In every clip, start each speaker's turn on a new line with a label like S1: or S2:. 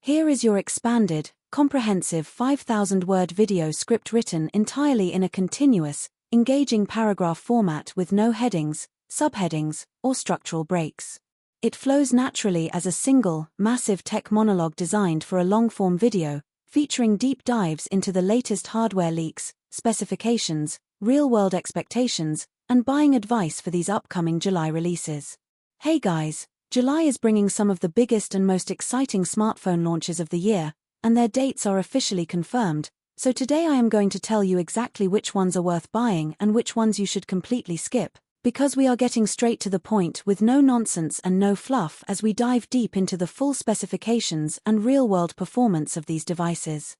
S1: Here is your expanded, comprehensive 5,000-word video script written entirely in a continuous, engaging paragraph format with no headings, subheadings, or structural breaks. It flows naturally as a single, massive tech monologue designed for a long-form video, featuring deep dives into the latest hardware leaks, specifications, real-world expectations, and buying advice for these upcoming July releases. Hey guys, July is bringing some of the biggest and most exciting smartphone launches of the year, and their dates are officially confirmed, so today I am going to tell you exactly which ones are worth buying and which ones you should completely skip, because we are getting straight to the point with no nonsense and no fluff as we dive deep into the full specifications and real-world performance of these devices.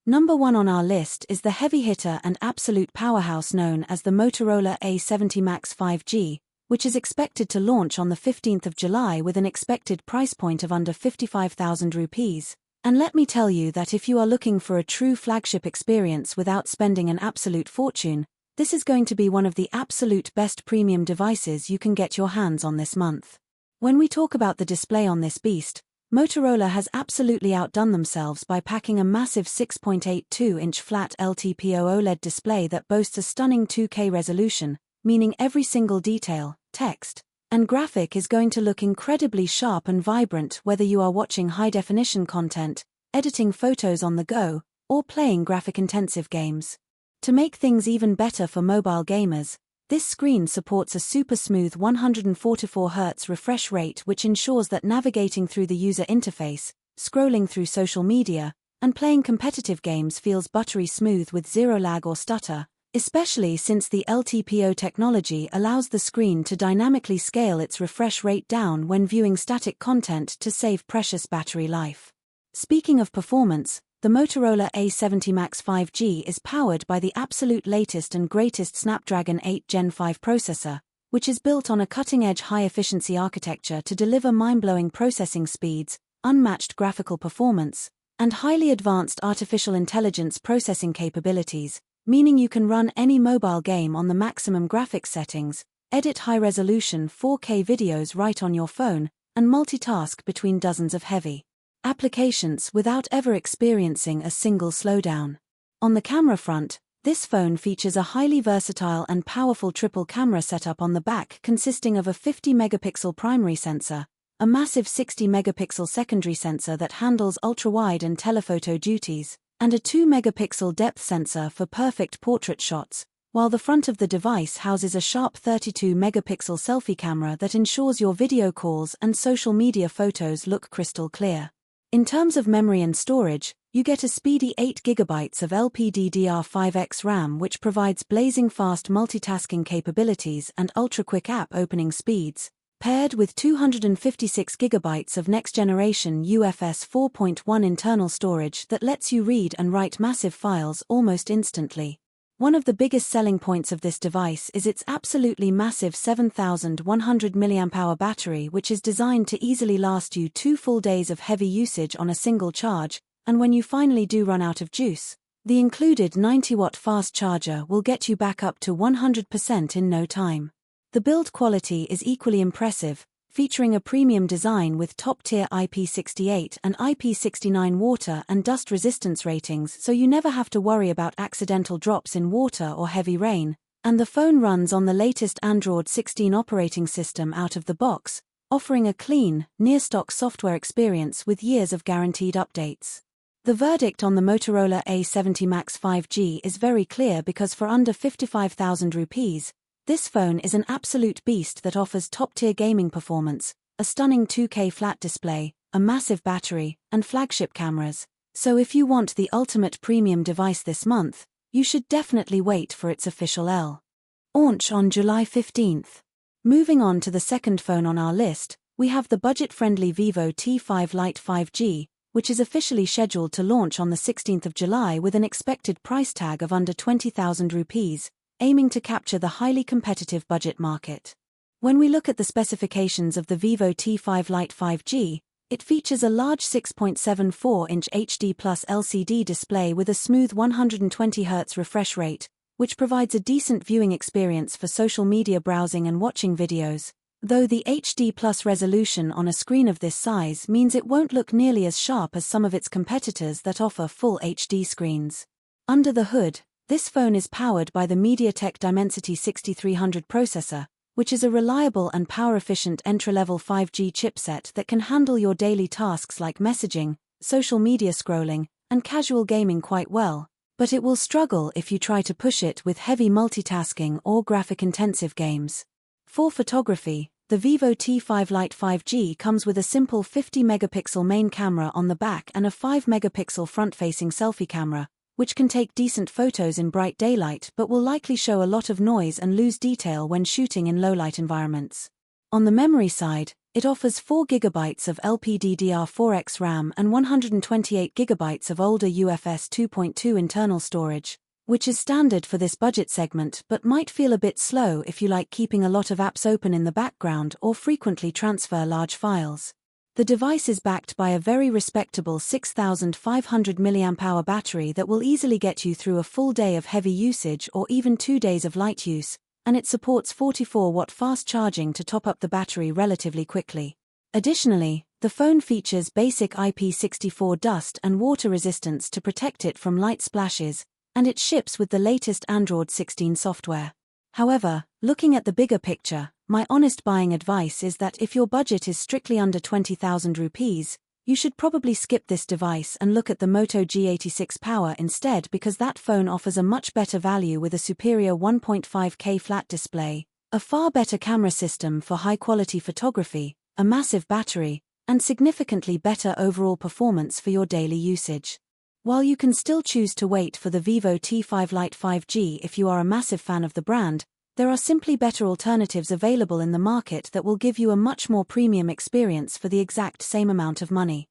S1: Number 1 on our list is the heavy hitter and absolute powerhouse known as the Motorola A70 Max 5G, which is expected to launch on the 15th of July with an expected price point of under 55,000 rupees. And let me tell you that if you are looking for a true flagship experience without spending an absolute fortune, this is going to be one of the absolute best premium devices you can get your hands on this month. When we talk about the display on this beast, Motorola has absolutely outdone themselves by packing a massive 6.82-inch flat LTPO OLED display that boasts a stunning 2K resolution, meaning every single detail, text, and graphic is going to look incredibly sharp and vibrant whether you are watching high-definition content, editing photos on the go, or playing graphic-intensive games. To make things even better for mobile gamers, this screen supports a super smooth 144Hz refresh rate which ensures that navigating through the user interface, scrolling through social media, and playing competitive games feels buttery smooth with zero lag or stutter, especially since the LTPO technology allows the screen to dynamically scale its refresh rate down when viewing static content to save precious battery life. Speaking of performance, the Motorola A70 Max 5G is powered by the absolute latest and greatest Snapdragon 8 Gen 5 processor, which is built on a cutting-edge high-efficiency architecture to deliver mind-blowing processing speeds, unmatched graphical performance, and highly advanced artificial intelligence processing capabilities, meaning you can run any mobile game on the maximum graphics settings, edit high-resolution 4K videos right on your phone, and multitask between dozens of heavy applications without ever experiencing a single slowdown. On the camera front, this phone features a highly versatile and powerful triple camera setup on the back consisting of a 50-megapixel primary sensor, a massive 60-megapixel secondary sensor that handles ultra-wide and telephoto duties, and a 2-megapixel depth sensor for perfect portrait shots, while the front of the device houses a sharp 32-megapixel selfie camera that ensures your video calls and social media photos look crystal clear. In terms of memory and storage, you get a speedy 8GB of LPDDR5X RAM which provides blazing fast multitasking capabilities and ultra-quick app opening speeds, paired with 256GB of next-generation UFS 4.1 internal storage that lets you read and write massive files almost instantly. One of the biggest selling points of this device is its absolutely massive 7,100 mAh battery which is designed to easily last you 2 full days of heavy usage on a single charge, and when you finally do run out of juice, the included 90-watt fast charger will get you back up to 100% in no time. The build quality is equally impressive, featuring a premium design with top-tier IP68 and IP69 water and dust resistance ratings so you never have to worry about accidental drops in water or heavy rain, and the phone runs on the latest Android 16 operating system out of the box, offering a clean, near-stock software experience with years of guaranteed updates. The verdict on the Motorola A70 Max 5G is very clear because for under 55,000 rupees, this phone is an absolute beast that offers top-tier gaming performance, a stunning 2K flat display, a massive battery, and flagship cameras. So if you want the ultimate premium device this month, you should definitely wait for its official launch on July 15th. Moving on to the second phone on our list, we have the budget-friendly Vivo T5 Lite 5G, which is officially scheduled to launch on the 16th of July with an expected price tag of under 20,000 rupees, aiming to capture the highly competitive budget market. When we look at the specifications of the Vivo T5 Lite 5G, it features a large 6.74-inch HD+ LCD display with a smooth 120Hz refresh rate, which provides a decent viewing experience for social media browsing and watching videos. though the HD Plus resolution on a screen of this size means it won't look nearly as sharp as some of its competitors that offer full HD screens. Under the hood, this phone is powered by the MediaTek Dimensity 6300 processor, which is a reliable and power-efficient entry-level 5G chipset that can handle your daily tasks like messaging, social media scrolling, and casual gaming quite well, but it will struggle if you try to push it with heavy multitasking or graphic-intensive games. For photography, the Vivo T5 Lite 5G comes with a simple 50-megapixel main camera on the back and a 5-megapixel front-facing selfie camera, which can take decent photos in bright daylight but will likely show a lot of noise and lose detail when shooting in low-light environments. On the memory side, it offers 4GB of LPDDR4X RAM and 128GB of older UFS 2.2 internal storage, which is standard for this budget segment but might feel a bit slow if you like keeping a lot of apps open in the background or frequently transfer large files. The device is backed by a very respectable 6,500 mAh battery that will easily get you through a full day of heavy usage or even 2 days of light use, and it supports 44-watt fast charging to top up the battery relatively quickly. Additionally, the phone features basic IP64 dust and water resistance to protect it from light splashes, and it ships with the latest Android 16 software. However, looking at the bigger picture, my honest buying advice is that if your budget is strictly under 20,000 rupees, you should probably skip this device and look at the Moto G86 Power instead, because that phone offers a much better value with a superior 1.5K flat display, a far better camera system for high-quality photography, a massive battery, and significantly better overall performance for your daily usage. While you can still choose to wait for the Vivo T5 Lite 5G if you are a massive fan of the brand, there are simply better alternatives available in the market that will give you a much more premium experience for the exact same amount of money.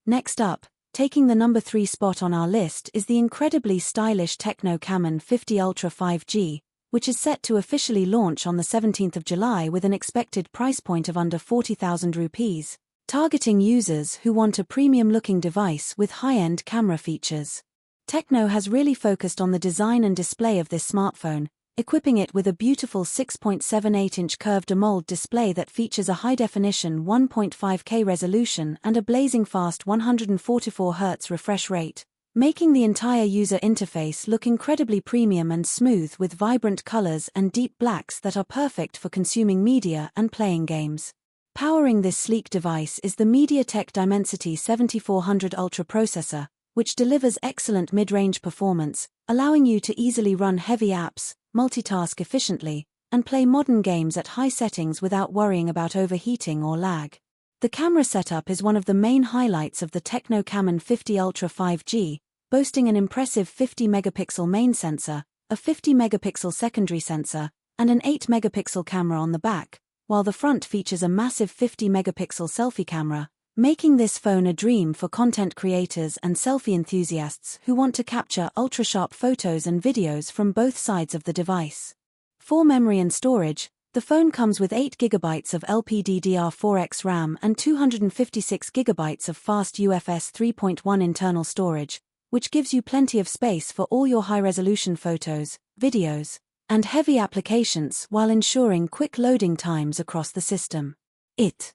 S1: Next up, taking the number 3 spot on our list is the incredibly stylish Tecno Camon 50 Ultra 5G, which is set to officially launch on the 17th of July with an expected price point of under 40,000 rupees, targeting users who want a premium-looking device with high-end camera features. Tecno has really focused on the design and display of this smartphone, equipping it with a beautiful 6.78-inch curved AMOLED display that features a high-definition 1.5K resolution and a blazing fast 144Hz refresh rate, making the entire user interface look incredibly premium and smooth with vibrant colors and deep blacks that are perfect for consuming media and playing games. Powering this sleek device is the MediaTek Dimensity 7400 Ultra processor, which delivers excellent mid-range performance, allowing you to easily run heavy apps, multitask efficiently, and play modern games at high settings without worrying about overheating or lag. The camera setup is one of the main highlights of the Tecno Camon 50 Ultra 5G, boasting an impressive 50-megapixel main sensor, a 50-megapixel secondary sensor, and an 8-megapixel camera on the back, while the front features a massive 50-megapixel selfie camera, making this phone a dream for content creators and selfie enthusiasts who want to capture ultra-sharp photos and videos from both sides of the device. For memory and storage, the phone comes with 8GB of LPDDR4X RAM and 256GB of fast UFS 3.1 internal storage, which gives you plenty of space for all your high-resolution photos, videos, and heavy applications while ensuring quick loading times across the system. It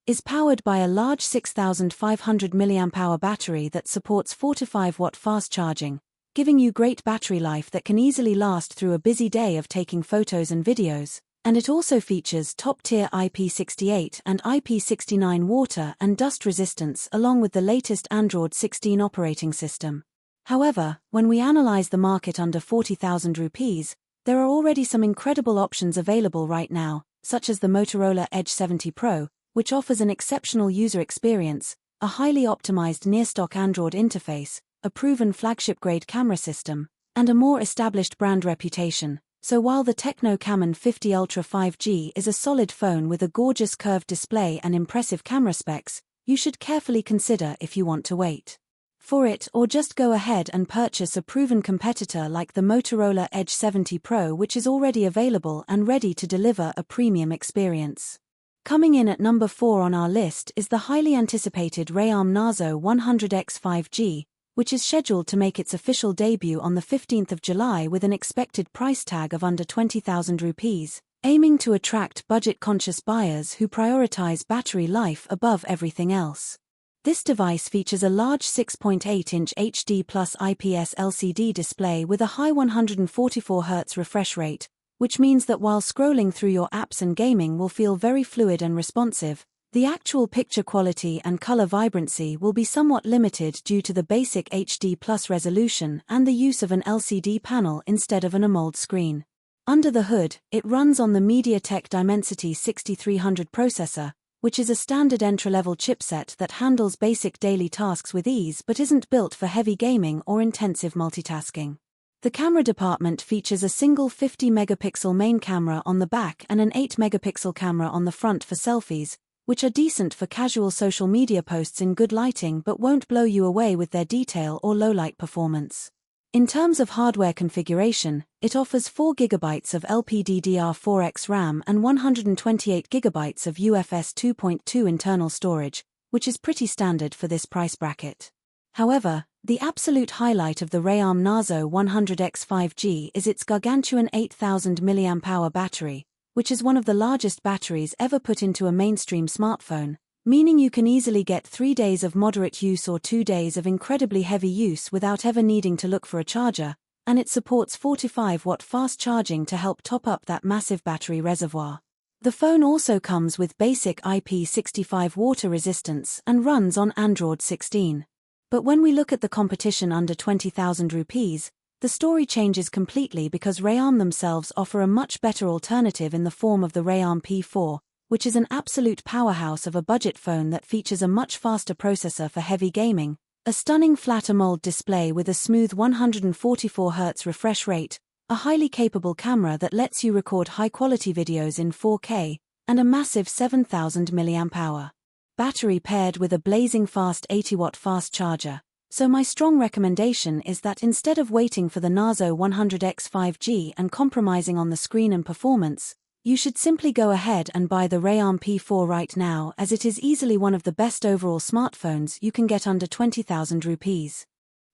S1: is powered by a large 6,500 mAh battery that supports 45-watt fast charging, giving you great battery life that can easily last through a busy day of taking photos and videos, and it also features top-tier IP68 and IP69 water and dust resistance along with the latest Android 16 operating system. However, when we analyze the market under 40,000 rupees, there are already some incredible options available right now, such as the Motorola Edge 70 Pro, which offers an exceptional user experience, a highly optimized near-stock Android interface, a proven flagship-grade camera system, and a more established brand reputation. So while the Tecno Camon 50 Ultra 5G is a solid phone with a gorgeous curved display and impressive camera specs, you should carefully consider if you want to wait for it or just go ahead and purchase a proven competitor like the Motorola Edge 70 Pro, which is already available and ready to deliver a premium experience. Coming in at number 4 on our list is the highly anticipated Realme Narzo 100X 5G, which is scheduled to make its official debut on the 15th of July with an expected price tag of under 20,000 rupees, aiming to attract budget-conscious buyers who prioritize battery life above everything else. This device features a large 6.8-inch HD+ IPS LCD display with a high 144Hz refresh rate, which means that while scrolling through your apps and gaming will feel very fluid and responsive, the actual picture quality and color vibrancy will be somewhat limited due to the basic HD+ resolution and the use of an LCD panel instead of an AMOLED screen. Under the hood, it runs on the MediaTek Dimensity 6300 processor, which is a standard entry-level chipset that handles basic daily tasks with ease but isn't built for heavy gaming or intensive multitasking. The camera department features a single 50-megapixel main camera on the back and an 8-megapixel camera on the front for selfies, which are decent for casual social media posts in good lighting but won't blow you away with their detail or low-light performance. In terms of hardware configuration, it offers 4 GB of LPDDR4X RAM and 128 GB of UFS 2.2 internal storage, which is pretty standard for this price bracket. However, the absolute highlight of the Rayarm Nazo 100X 5G is its gargantuan 8000 mAh battery, which is one of the largest batteries ever put into a mainstream smartphone, meaning you can easily get 3 days of moderate use or 2 days of incredibly heavy use without ever needing to look for a charger, and it supports 45-watt fast charging to help top up that massive battery reservoir. The phone also comes with basic IP65 water resistance and runs on Android 16. But when we look at the competition under 20,000 rupees, the story changes completely because Rayarm themselves offer a much better alternative in the form of the Rayarm P4, which is an absolute powerhouse of a budget phone that features a much faster processor for heavy gaming, a stunning flat AMOLED display with a smooth 144Hz refresh rate, a highly capable camera that lets you record high-quality videos in 4K, and a massive 7000 mAh battery paired with a blazing fast 80-watt fast charger. So my strong recommendation is that instead of waiting for the Nazo 100X 5G and compromising on the screen and performance, you should simply go ahead and buy the Rayarm P4 right now, as it is easily one of the best overall smartphones you can get under 20,000 rupees.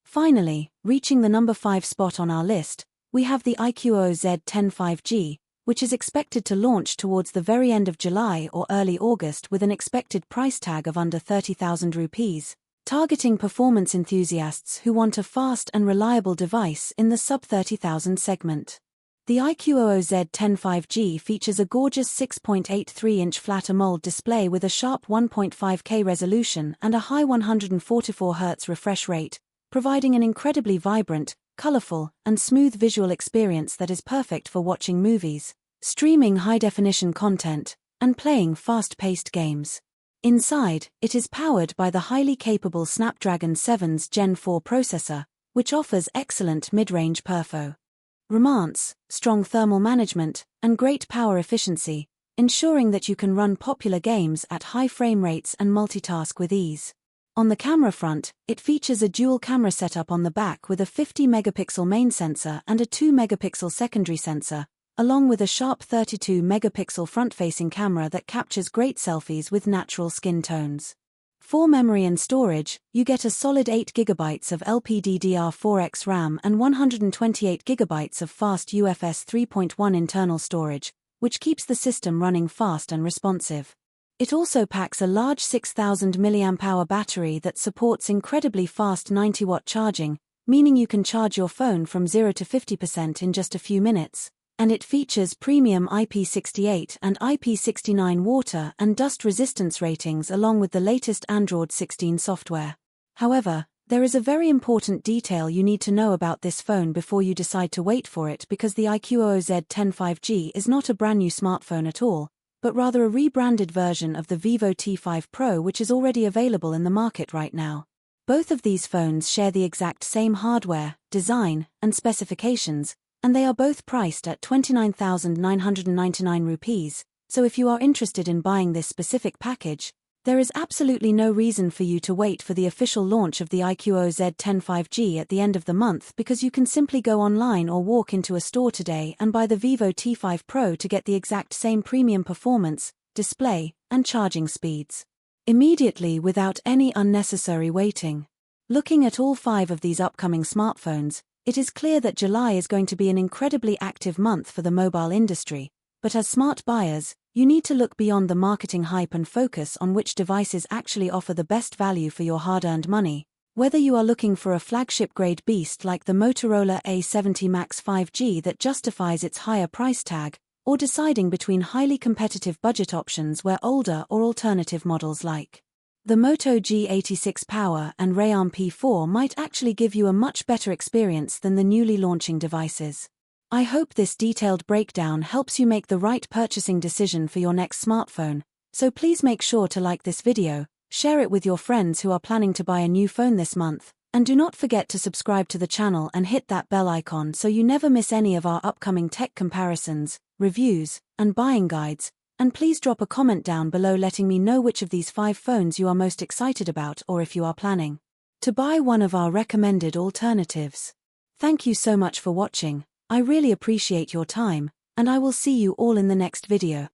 S1: Finally, reaching the number 5 spot on our list, we have the iQOO Z10 5G, which is expected to launch towards the very end of July or early August with an expected price tag of under 30,000 rupees, targeting performance enthusiasts who want a fast and reliable device in the sub-30,000 segment. The iQOO Z10 5G features a gorgeous 6.83-inch flat AMOLED display with a sharp 1.5K resolution and a high 144Hz refresh rate, providing an incredibly vibrant, colorful, and smooth visual experience that is perfect for watching movies, streaming high-definition content, and playing fast-paced games. Inside, it is powered by the highly capable Snapdragon 7's Gen 4 processor, which offers excellent mid-range performance, strong thermal management, and great power efficiency, ensuring that you can run popular games at high frame rates and multitask with ease. On the camera front, it features a dual camera setup on the back with a 50-megapixel main sensor and a 2-megapixel secondary sensor, along with a sharp 32-megapixel front-facing camera that captures great selfies with natural skin tones. For memory and storage, you get a solid 8 GB of LPDDR4X RAM and 128 GB of fast UFS 3.1 internal storage, which keeps the system running fast and responsive. It also packs a large 6000 mAh battery that supports incredibly fast 90-watt charging, meaning you can charge your phone from 0 to 50% in just a few minutes, and it features premium IP68 and IP69 water and dust resistance ratings along with the latest Android 16 software. However, there is a very important detail you need to know about this phone before you decide to wait for it, because the iQOO Z10 5G is not a brand new smartphone at all, but rather a rebranded version of the Vivo T5 Pro, which is already available in the market right now. Both of these phones share the exact same hardware, design, and specifications, and they are both priced at 29,999 rupees, so if you are interested in buying this specific package, there is absolutely no reason for you to wait for the official launch of the iQOO Z10 5G at the end of the month, because you can simply go online or walk into a store today and buy the Vivo T5 Pro to get the exact same premium performance, display, and charging speeds immediately without any unnecessary waiting. Looking at all 5 of these upcoming smartphones, it is clear that July is going to be an incredibly active month for the mobile industry, But as smart buyers, you need to look beyond the marketing hype and focus on which devices actually offer the best value for your hard-earned money. Whether you are looking for a flagship-grade beast like the Motorola A70 Max 5G that justifies its higher price tag, or deciding between highly competitive budget options where older or alternative models like the Moto G86 Power and Rayon P4 might actually give you a much better experience than the newly launching devices. I hope this detailed breakdown helps you make the right purchasing decision for your next smartphone, so please make sure to like this video, share it with your friends who are planning to buy a new phone this month, and do not forget to subscribe to the channel and hit that bell icon so you never miss any of our upcoming tech comparisons, reviews, and buying guides. And please drop a comment down below letting me know which of these 5 phones you are most excited about or if you are planning to buy one of our recommended alternatives. Thank you so much for watching, I really appreciate your time, and I will see you all in the next video.